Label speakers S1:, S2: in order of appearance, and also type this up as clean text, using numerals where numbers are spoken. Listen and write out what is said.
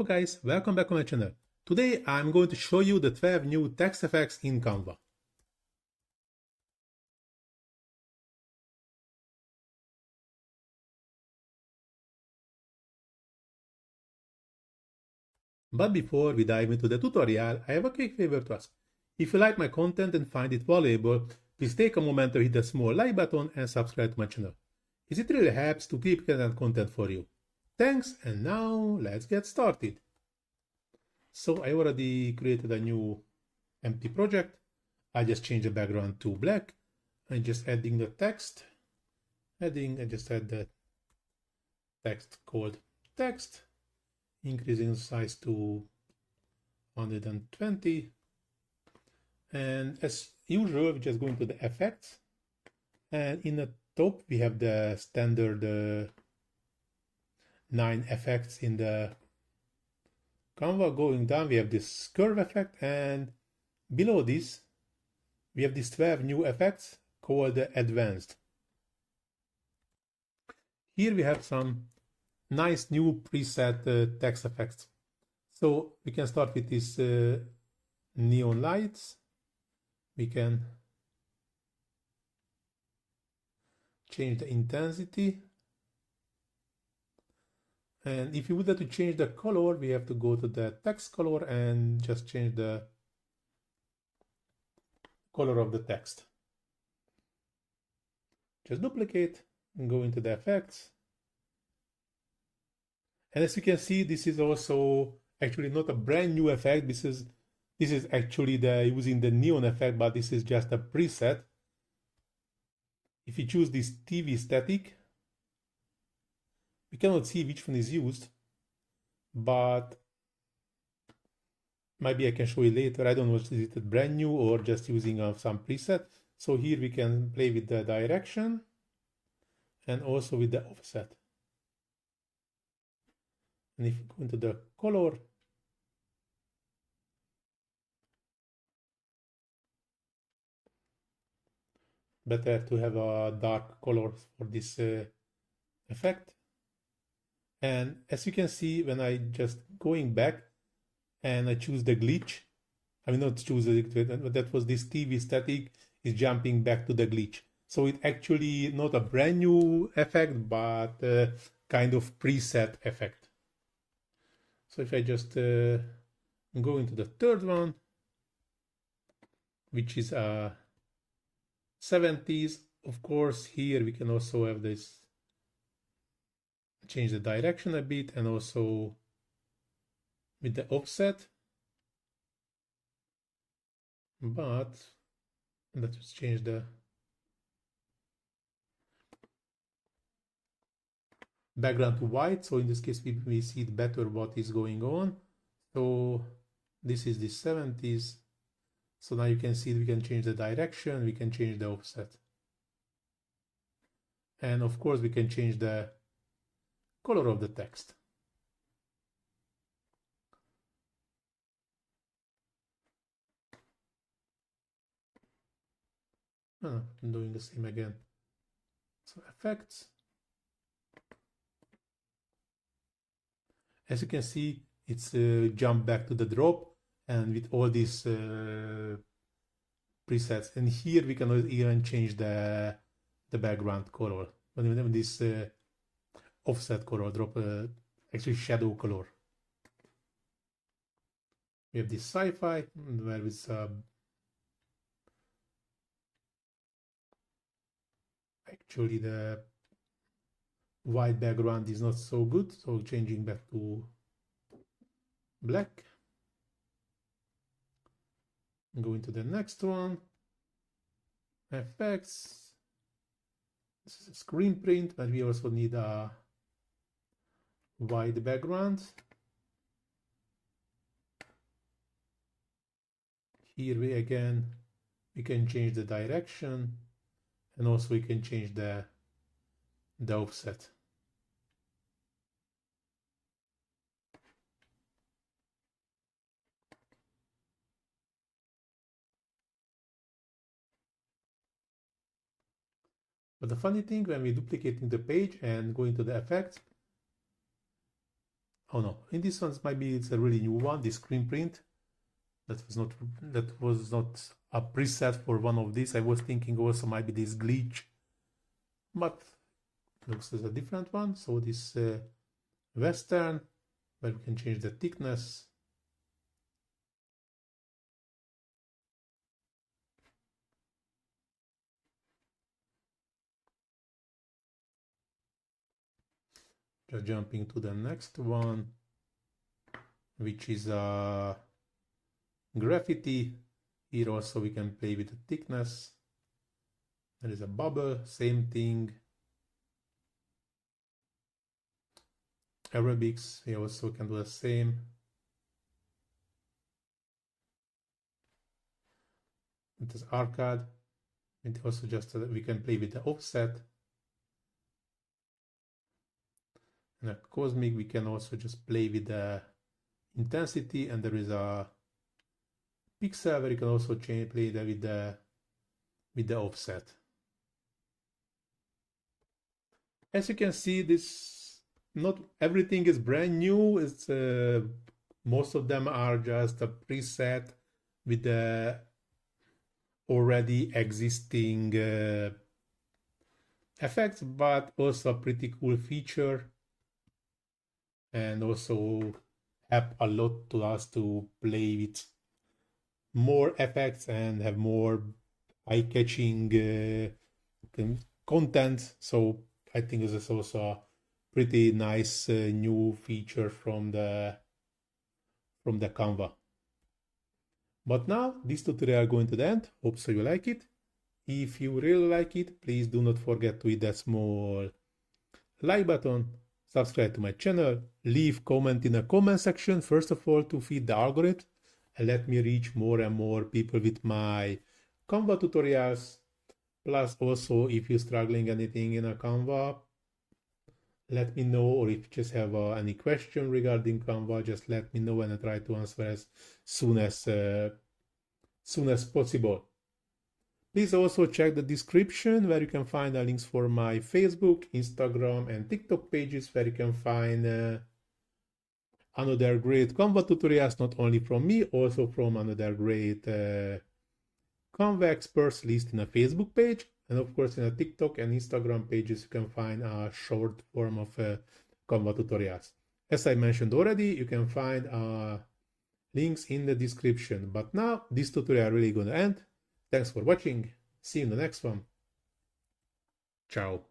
S1: Hello guys, welcome back on my channel. Today I'm going to show you the 12 new text effects in Canva. But before we dive into the tutorial, I have a quick favor to ask. If you like my content and find it valuable, please take a moment to hit the small like button and subscribe to my channel, as it really helps to keep creating content for you. Thanks, and now let's get started. So I already created a new empty project. I just changed the background to black. I'm just adding the text heading. I just add the text called text, increasing the size to 120. And as usual, we just go into the effects. And in the top, we have the standard 9 effects in the Canva. Going down, we have this curve effect, and below this, we have these 12 new effects called advanced. Here we have some nice new preset text effects. So we can start with these neon lights. We can change the intensity. And if you would like to change the color, we have to go to the text color and just change the color of the text. Just duplicate and go into the effects. And as you can see, this is also actually not a brand new effect. This is actually using the neon effect, but this is just a preset. If you choose this TV static, we cannot see which one is used, but maybe I can show you later. I don't know, is it brand new or just using some preset. So here we can play with the direction and also with the offset. And if you go into the color, better to have a dark color for this effect. And as you can see, when I just going back and I choose the glitch, I mean not choose it, but that was this TV static is jumping back to the glitch. So it actually not a brand new effect, but kind of preset effect. So if I just go into the third one, which is a 70s, of course, here we can also have this, change the direction a bit, and also with the offset. But let's change the background to white. So in this case, we see it better what is going on. So this is the 70s. So now you can see we can change the direction, we can change the offset. And of course, we can change the color of the text. I'm doing the same again. So effects. As you can see, it's jumped back to the drop, and with all these presets. And here we can even change the background color. When this offset color drop, actually shadow color. We have this sci-fi, where it's actually the white background is not so good, so changing back to black. Going to the next one, effects. This is a screen print, but we also need a white background. Here we can change the direction, and also we can change the offset. But the funny thing, when we're duplicating the page and going to the effects, Oh no, in this one maybe it's a really new one, this screen print. That was not a preset for one of these. I was thinking also might be this glitch, but looks as a different one. So this Western, where we can change the thickness. Just jumping to the next one, which is a graffiti. Here also we can play with the thickness. There is a bubble, same thing. Aerobics, we also can do the same. It is arcade. And also just we can play with the offset. And a cosmic, we can also just play with the intensity, and there is a pixel where you can also play with the offset. As you can see, this not everything is brand new. It's most of them are just a preset with the already existing effects, but also a pretty cool feature, and also help a lot to us to play with more effects and have more eye-catching content. So I think this is also a pretty nice new feature from the Canva. But now this tutorial going to the end. Hope so you like it. If you really like it, please do not forget to hit that small like button, subscribe to my channel, leave comment in the comment section, first of all, to feed the algorithm and let me reach more and more people with my Canva tutorials. Plus also, if you're struggling anything in a Canva, let me know, or if you just have any question regarding Canva, just let me know and I try to answer as soon as possible. Please also check the description where you can find the links for my Facebook, Instagram, and TikTok pages where you can find another great Canva tutorials, not only from me, also from another great Canva experts list in a Facebook page. And of course, in a TikTok and Instagram pages, you can find a short form of Canva tutorials. As I mentioned already, you can find links in the description. But now, this tutorial really gonna end. Thanks for watching. See you in the next one. Ciao.